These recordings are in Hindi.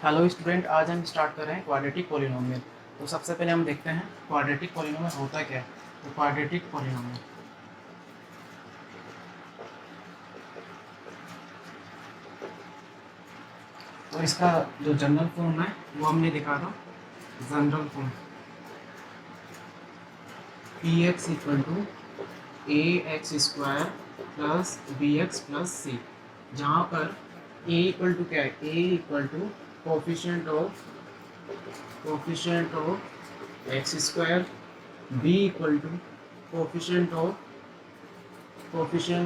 हेलो स्टूडेंट, आज हम स्टार्ट कर रहे हैं क्वाड्रेटिक पॉलिनोमियल। तो सबसे पहले हम देखते हैं क्वाड्रेटिक पॉलिनोमियल होता क्या है। तो क्वाड्रेटिक पॉलिनोमियल तो इसका जो जनरल फॉर्म है वो हमने लिखा था। General form P x equal to A X square plus B X plus C, जहाँ पर ए इक्वल टू क्या है, A equal to coefficient of X square, B equal to coefficient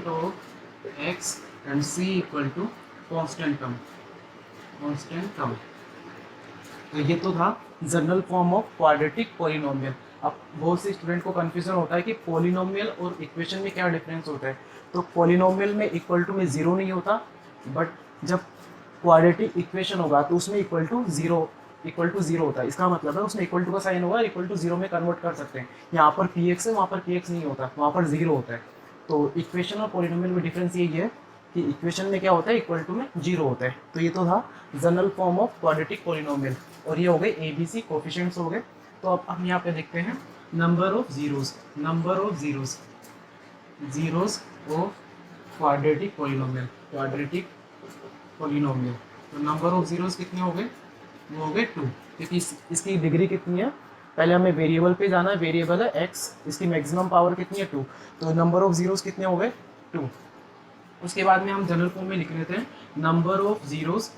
of X and C equal to constant term. तो ये तो था general form of quadratic polynomial. अब बहुत से स्टूडेंट को कंफ्यूजन होता है कि पॉलिनोमियल और इक्वेशन में क्या डिफरेंस होता है। तो पॉलिनोमियल में इक्वल टू में ज़ीरो नहीं होता, बट जब क्वाड्रेटिक इक्वेशन होगा तो उसमें इक्वल टू ज़ीरो होता है। इसका मतलब है उसमें इक्वल टू का साइन होगा, इक्वल टू ज़ीरो में कन्वर्ट कर सकते हैं। यहाँ पर पी एक्स है, वहाँ पर पी एक्स नहीं होता, वहाँ पर ज़ीरो होता है। तो इक्वेशन और पॉलिनोमियल में डिफरेंस यही है कि इक्वेशन में क्या होता है, इक्वल टू में जीरो होता है। तो ये तो था general form of quadratic polynomial, और ये हो गए ए बी सी कोफिशिएंट्स हो गए। तो अब हम यहाँ पे देखते हैं number of zeros of quadratic polynomial. तो नंबर ऑफ जीरोस कितने हो गए, वो हो गए 2, क्योंकि इसकी डिग्री कितनी है। पहले हमें वेरिएबल पे जाना है, वेरिएबल है एक्स, इसकी मैक्सिमम पावर कितनी है 2। तो नंबर ऑफ जीरोस कितने हो गए 2। उसके बाद में हम जनरल फॉर्म में लिख लेते हैं number of zeros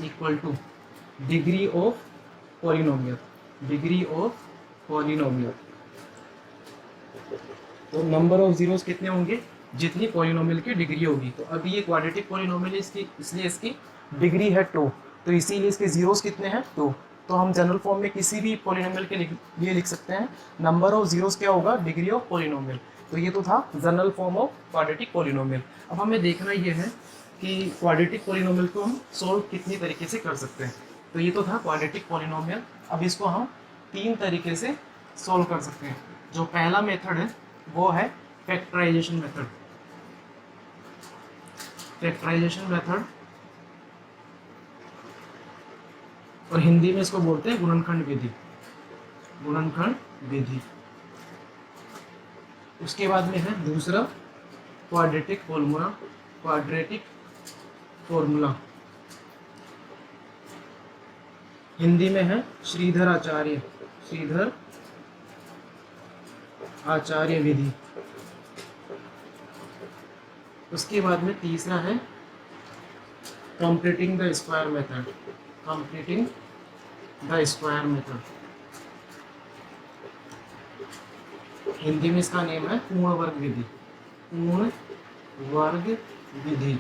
equal two degree of polynomial. तो नंबर ऑफ जीरोस कितने होंगे, जितनी पॉलिनोमियल की डिग्री होगी। तो अभी ये क्वाड्रेटिक पॉलिनोमियल इसकी, इसलिए इसकी डिग्री है 2, तो इसीलिए इसके जीरोस कितने हैं 2। तो हम जनरल फॉर्म में किसी भी पॉलिनोमियल के लिए लिख सकते हैं नंबर ऑफ जीरोस क्या होगा, डिग्री ऑफ पॉलिनोमियल। तो ये तो था general form of quadratic polynomial. अब हमें देखना ये है कि क्वाड्रेटिक पॉलिनोमियल को हम सोल्व कितनी तरीके से कर सकते हैं। तो ये तो था क्वाड्रेटिक पॉलिनोमियल। अब इसको हम 3 तरीके से सोल्व कर सकते हैं। जो पहला मेथड है वो है फैक्टराइजेशन मेथड, और हिंदी में इसको बोलते हैं गुणनखंड विधि। उसके बाद में है दूसरा क्वाड्रेटिक फॉर्मूला, हिंदी में है श्रीधर आचार्य विधि। उसके बाद में तीसरा है completing the square method. Hindi में इसका नेम है पूर्ण वर्ग विधि।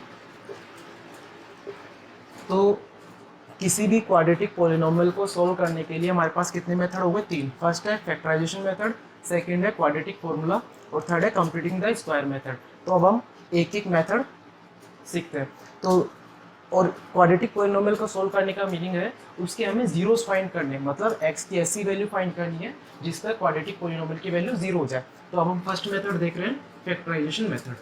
तो किसी भी क्वाड्रेटिक पॉलिनोमियल को सोल्व करने के लिए हमारे पास कितने मेथड हो गए, 3। फर्स्ट है फैक्टराइजेशन मेथड, सेकंड है क्वाड्रेटिक फॉर्मूला, और थर्ड है कंप्लीटिंग द स्क्वायर मेथड। तो अब हम एक एक मेथड सीखते हैं। तो और क्वाड्रेटिक पॉलिनोमियल को सोल्व करने का मीनिंग है उसके हमें जीरोस फाइंड करने, मतलब एक्स की ऐसी वैल्यू फाइंड करनी है जिस पर क्वाड्रेटिक पॉलिनोमियल की वैल्यू 0 हो जाए। तो अब हम फर्स्ट मेथड देख रहे हैं, फैक्टराइजेशन मेथड।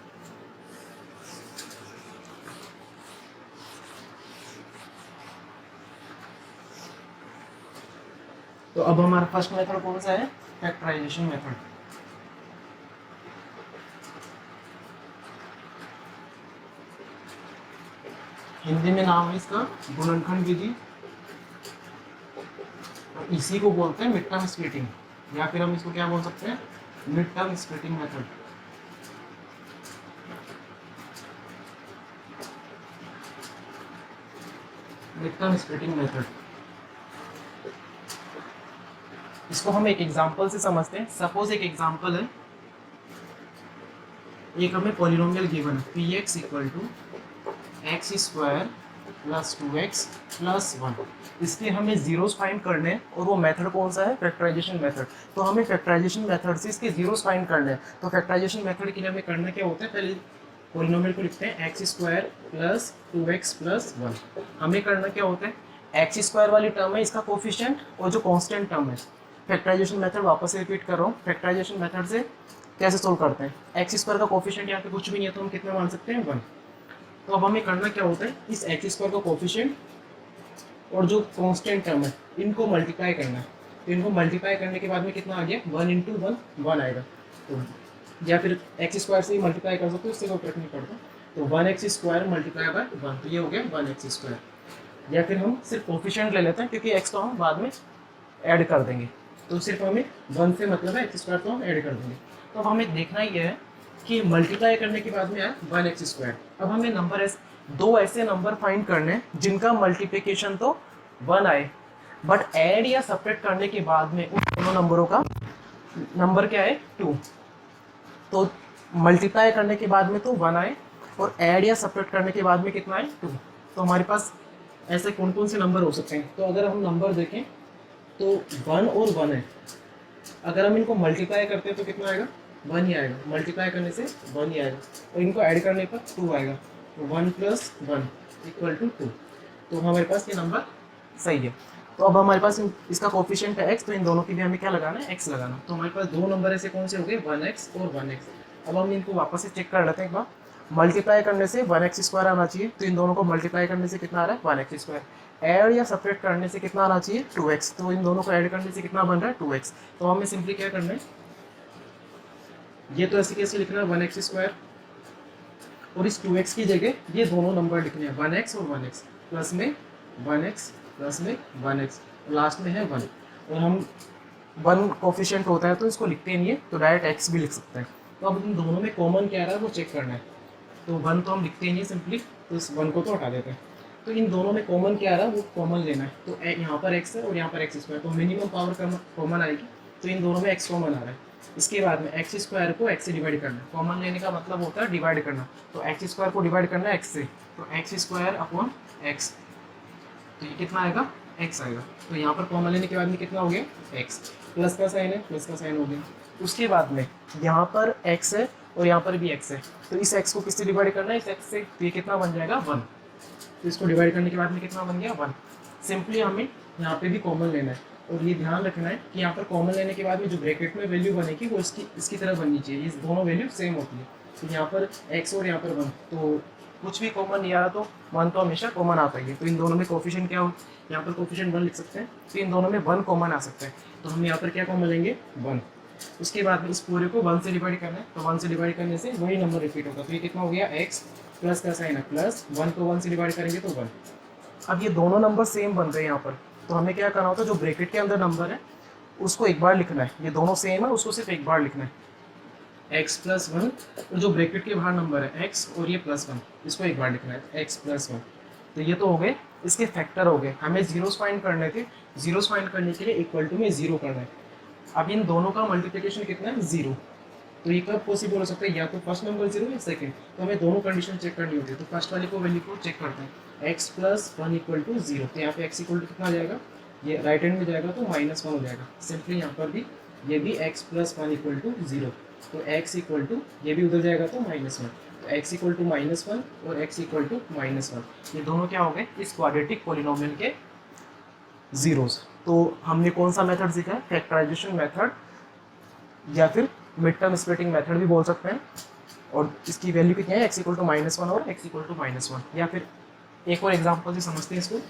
तो अब हमारा फर्स्ट मेथड कौन सा है, फैक्टराइजेशन मेथड। हिंदी में नाम है इसका गुणनखंड विधि, और इसी को बोलते हैं मिड टर्म स्प्लिटिंग, या फिर हम इसको क्या बोल सकते हैं, मिड टर्म स्प्लिटिंग मेथड। इसको हम एक एग्जांपल से समझते हैं। सपोज एक एग्जांपल है, एक हमें पॉलिनोमियल गिवन है P x equal to x square plus 2x plus 1। इसके हमें जीरोस फाइंड करने हैं, और वो मेथड कौन सा है, फैक्टराइजेशन मेथड। तो हमें फैक्टराइजेशन मेथड से इसके जीरोस फाइंड करने हैं। तो फैक्टराइजेशन मेथड के लिए हमें करना क्या होता है, पहले पॉलिनोमियल को लिखते हैं x square plus 2x plus 1। हमें करना क्या होता है, एक्स स्क्वायर वाली टर्म है इसका कोफिशिएंट, और जो कांस्टेंट टर्म है। फैक्टराइजेशन मेथड वापस से रिपीट कर रहा हूँ, फैक्टराइजेशन मेथड से कैसे सोल्व करते हैं। एक्स स्क्वायर का कोफिशिएंट यहाँ पे कुछ भी नहीं है, तो हम कितना मान सकते हैं 1। तो अब हमें करना क्या होता है, इस एक्स स्क्वायर का कोफिशिएंट और जो कांस्टेंट टर्म है इनको मल्टीप्लाई करना है। तो इनको मल्टीप्लाई करने के बाद में कितना आ गया, 1 इंटू वन 1 आएगा। तो या फिर एक्स स्क्वायर से ही मल्टीप्लाई कर सकते हो, उससे कोई फर्क नहीं पड़ता। तो 1x स्क्वायर मल्टीप्लाई बाय 1, तो ये हो गया 1x स्क्वायर। या फिर हम सिर्फ कोफिशिएंट ले लेते हैं क्योंकि एक्स तो हम बाद में ऐड कर देंगे, तो सिर्फ हमें 1 से मतलब है, एक्स स्क्वायर तो हम ऐड कर देंगे। तो अब हमें देखना ही है कि मल्टीप्लाई करने के बाद में आया 1x स्क्वायर। अब हमें नंबर दो ऐसे नंबर फाइंड करने हैं जिनका मल्टीप्लिकेशन तो 1 आए, बट ऐड या सब्ट्रैक्ट करने के बाद में उन दोनों नंबरों का नंबर क्या है, 2। तो मल्टीप्लाई करने के बाद में तो 1 आए और ऐड या सब्ट्रैक्ट करने के बाद में कितना है, 2। तो हमारे पास ऐसे कौन कौन से नंबर हो सकते हैं। तो अगर हम नंबर देखें तो 1 और 1 है, अगर हम इनको मल्टीप्लाई करते हैं तो कितना आएगा, 1 ही आएगा। मल्टीप्लाई करने से 1 ही आएगा और इनको ऐड करने पर 2 आएगा। तो 1 + 1 = 2। तो हमारे पास ये नंबर सही है। तो अब हमारे पास इसका कोफिशिएंट है x, तो इन दोनों की भी हमें क्या लगाना है, x लगाना। तो हमारे पास दो नंबर ऐसे कौन से हो गए, 1x और 1x। अब हम इनको वापस से चेक कर लेते हैं एक बार। मल्टीप्लाई करने से 1x स्क्वायर आना चाहिए, तो इन दोनों को मल्टीप्लाई करने से कितना आ रहा है, 1x स्क्वायर। ऐड या सब्ट्रैक्ट करने से कितना आना चाहिए, 2x। तो इन दोनों को ऐड करने से कितना बन रहा है, 2x। तो हमें सिंपली क्या करना है, ये तो ऐसे कैसे लिखना है, 1x स्क्वायर, और इस 2x की जगह ये दोनों नंबर लिखने हैं, 1x और 1x, प्लस में 1x प्लस में 1x, लास्ट में है 1। और हम 1 कोफिशिएंट होता है तो इसको लिखते नहीं है, तो डायरेक्ट x भी लिख सकते हैं। तो अब इन दोनों में कॉमन क्या रहा है वो चेक करना है। तो 1 तो हम लिखते ही नहीं सिंपली, तो इस 1 को तो हटा देते हैं। तो इन दोनों में कॉमन क्या रहा है वो कॉमन लेना है। तो यहाँ पर x है और यहाँ पर x स्क्वायर, तो मिनिमम पावर कॉमन आएगी। तो इन दोनों में x कॉमन आ रहा है। इसके बाद में x स्क्वायर को x से डिवाइड करना है। कॉमन लेने का मतलब होता है डिवाइड करना। तो x स्क्वायर को डिवाइड करना है x से, तो x स्क्वायर अपॉन x, तो ये कितना आएगा, x आएगा। तो यहाँ पर कॉमन लेने के बाद में कितना हो गया, x। प्लस का साइन है, प्लस का साइन हो गया। उसके बाद में यहाँ पर x है और यहाँ पर भी x है, तो इस x को किससे डिवाइड करना है, इस x से। तो ये कितना बन जाएगा, 1। तो इसको डिवाइड करने के बाद में कितना बन गया, 1। सिंपली हमें यहाँ पे भी कॉमन लेना है, और ये ध्यान रखना है कि यहाँ पर कॉमन लेने के बाद में जो ब्रैकेट में वैल्यू बनेगी वो इसकी तरह बननी चाहिए। ये दोनों वैल्यू सेम होती है। तो यहाँ पर x और यहाँ पर 1, तो कुछ भी कॉमन नहीं आ रहा तो 1 तो हमेशा कॉमन आता ही है। तो इन दोनों में कोफिशिएंट क्या हो, यहाँ पर कोफिशिएंट 1 लिख सकते हैं, तो इन दोनों में 1 कॉमन आ सकता है। तो हम यहाँ पर क्या कॉमन लेंगे, 1। उसके बाद में इस पूरे को 1 से डिवाइड करना है, तो 1 से डिवाइड करने से वही नंबर रिपीट होगा। तो ये कितना हो गया, x, प्लस का साइन है प्लस 1 को 1 से डिवाइड करेंगे तो 1। अब ये दोनों नंबर सेम बन रहे हैं यहाँ पर, तो हमें क्या करना होता है, जो ब्रैकेट के अंदर नंबर है उसको एक बार लिखना है। ये दोनों सेम है, उसको सिर्फ एक बार लिखना है, x + 1, और जो ब्रैकेट के बाहर नंबर है x और ये +1, इसको एक बार लिखना है, x + 1। तो ये तो हो गए इसके फैक्टर हो गए। हमें जीरोस फाइंड करने थे, जीरोस फाइंड करने के लिए इक्वल टू में 0 करना है। अब इन दोनों का मल्टीप्लिकेशन कितना है, 0। तो ये कब पॉसिबल हो सकता है, या तो फर्स्ट नंबर 0 या सेकंड। तो हमें दोनों कंडीशन चेक करनी होती है। तो फर्स्ट वाली को वैल्यू को चेक करते हैं, x + 1 = 0। तो यहाँ पे x = कितना आ जाएगा, ये राइट हैंड में जाएगा तो -1 हो जाएगा। सिंपली यहाँ पर भी ये भी x + 1 = 0। तो x = ये भी उधर जाएगा तो -1। तो x = -1 और x = -1, ये दोनों क्या हो गए, इस क्वाड्रेटिक पॉलिनोमियल के जीरोस। तो हमने कौन सा मेथड सीखा है, फैक्टराइजेशन मेथड, या फिर मिड टर्म स्प्लिटिंग मेथड भी बोल सकते हैं। और इसकी वैल्यू कितनी है, x = -1 और x = -1। या फिर एक और एग्जांपल से समझते हैं इसको।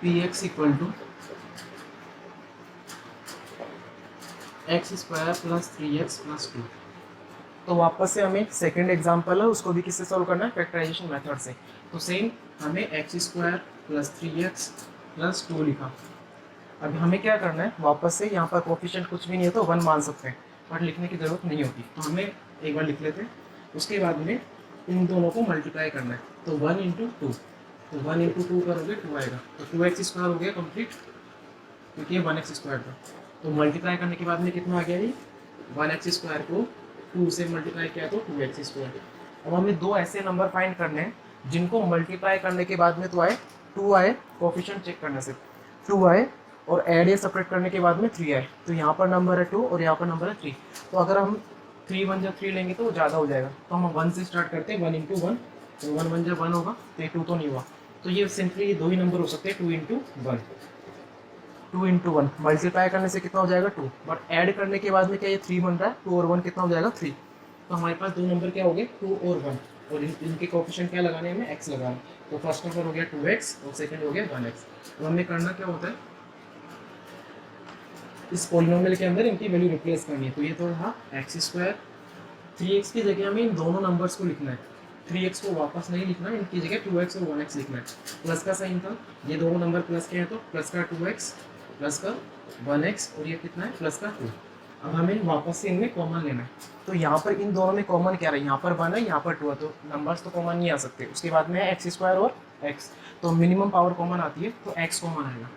px = x² + 3x + 2। तो वापस से हमें सेकंड एग्जांपल है, उसको भी किससे सॉल्व करना है, फैक्टराइजेशन मेथड से। तो सेम हमें x² + 3x + 2 लिखा। अब हमें क्या करना है, वापस से यहाँ पर कोफिशिएंट कुछ भी नहीं है तो 1 मान सकते हैं, बट लिखने की ज़रूरत नहीं होती। तो हमें एक बार लिख लेते हैं। उसके बाद में इन दोनों को मल्टीप्लाई करना है, तो 1 × 2। तो 1 × 2 करोगे 2 आएगा, तो 2x² हो गया कंप्लीट, क्योंकि ये 1x² था। तो मल्टीप्लाई करने के बाद में कितना आ गया, ये 1x² को 2 से मल्टीप्लाई किया तो 2x²। अब हमें दो ऐसे नंबर फाइंड करने हैं जिनको मल्टीप्लाई करने के बाद में तो आए 2 आए, कोफिशिएंट चेक करने से 2 आए, और ऐड या सपरेट करने के बाद में 3 आए। तो यहाँ पर नंबर है 2 और यहाँ पर नंबर है 3। तो अगर हम 3 1 जब 3 लेंगे तो वो ज़्यादा हो जाएगा। तो हम 1 से स्टार्ट करते हैं, 1 × 1, तो 1 1 जब 1 होगा, तो ये 2 तो नहीं हुआ, तो ये सिंपली ये दो ही नंबर हो सकते हैं, 2 into one. 2 into one multiply करने से कितना हो जाएगा 2, बट ऐड करने के बाद में क्या ये 3 बन रहा है, 2 और 1 कितना हो जाएगा 3। तो हमारे पास दो नंबर क्या हो गए 2 और 1, और इनके कोएफिशिएंट क्या लगाने हैं, हमें x लगाना। तो फर्स्ट नंबर हो गया 2x और सेकंड हो गया 1x। तो हमें करना क्या होता है, इस पॉलिनोमियल के अंदर इनकी वैल्यू रिप्लेस करनी है। तो ये तो रहा एक्स स्क्वायर, 3x की जगह हमें इन दोनों नंबर्स को लिखना है, 3x को वापस नहीं लिखना है, इनकी जगह 2x और 1x लिखना है। प्लस का साइन था, ये दोनों नंबर प्लस के हैं तो प्लस का 2x प्लस का 1x, और ये कितना है प्लस का 2। अब हमें वापस से इनमें कॉमन लेना है। तो यहाँ पर इन दोनों में कॉमन क्या रहा है, यहाँ पर 1 है, यहाँ पर 2 है, तो नंबर्स तो कॉमन नहीं आ सकते। उसके बाद में है एक्स स्क्वायर और x, तो मिनिमम पावर कॉमन आती है तो x कॉमन आएगा।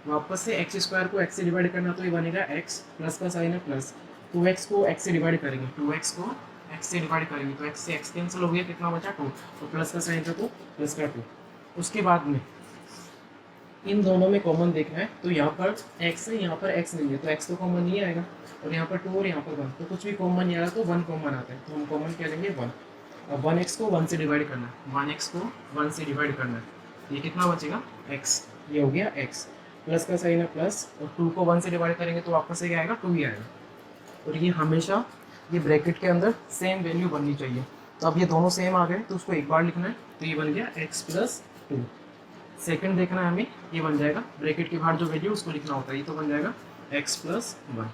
वापस से एक्स स्क्वायर को x से डिवाइड करना तो ये बनेगा x, प्लस का साइन है प्लस, 2x को x से डिवाइड करेंगे, 2x को x से डिवाइड करेंगे तो x से x कैंसिल हो गया, कितना बचा 2, तो प्लस का साइन था तो प्लस का 2। उसके बाद में इन दोनों में कॉमन देखना है, तो यहाँ पर x है, यहाँ पर x नहीं है, तो x तो कॉमन नहीं आएगा, और यहाँ पर 2 और यहाँ पर 1, तो कुछ भी कॉमन नहीं आएगा तो 1 कॉमन आता है, तो हम कॉमन क्या लेंगे 1। अब 1x को 1 से डिवाइड करना है, 1x को 1 से डिवाइड करना है, ये कितना बचेगा x, ये हो गया x, प्लस का साइन है प्लस, और 2 को 1 से डिवाइड करेंगे तो वापस से क्या आएगा 2 ही आएगा। और ये हमेशा ये ब्रैकेट के अंदर सेम वैल्यू बननी चाहिए। तो अब ये दोनों सेम आ गए तो उसको एक बार लिखना है, तो ये बन गया x प्लस 2। सेकेंड देखना है हमें, ये बन जाएगा ब्रैकेट के बाहर जो वैल्यू उसको लिखना होता है, ये तो बन जाएगा x प्लस 1।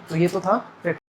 तो ये तो था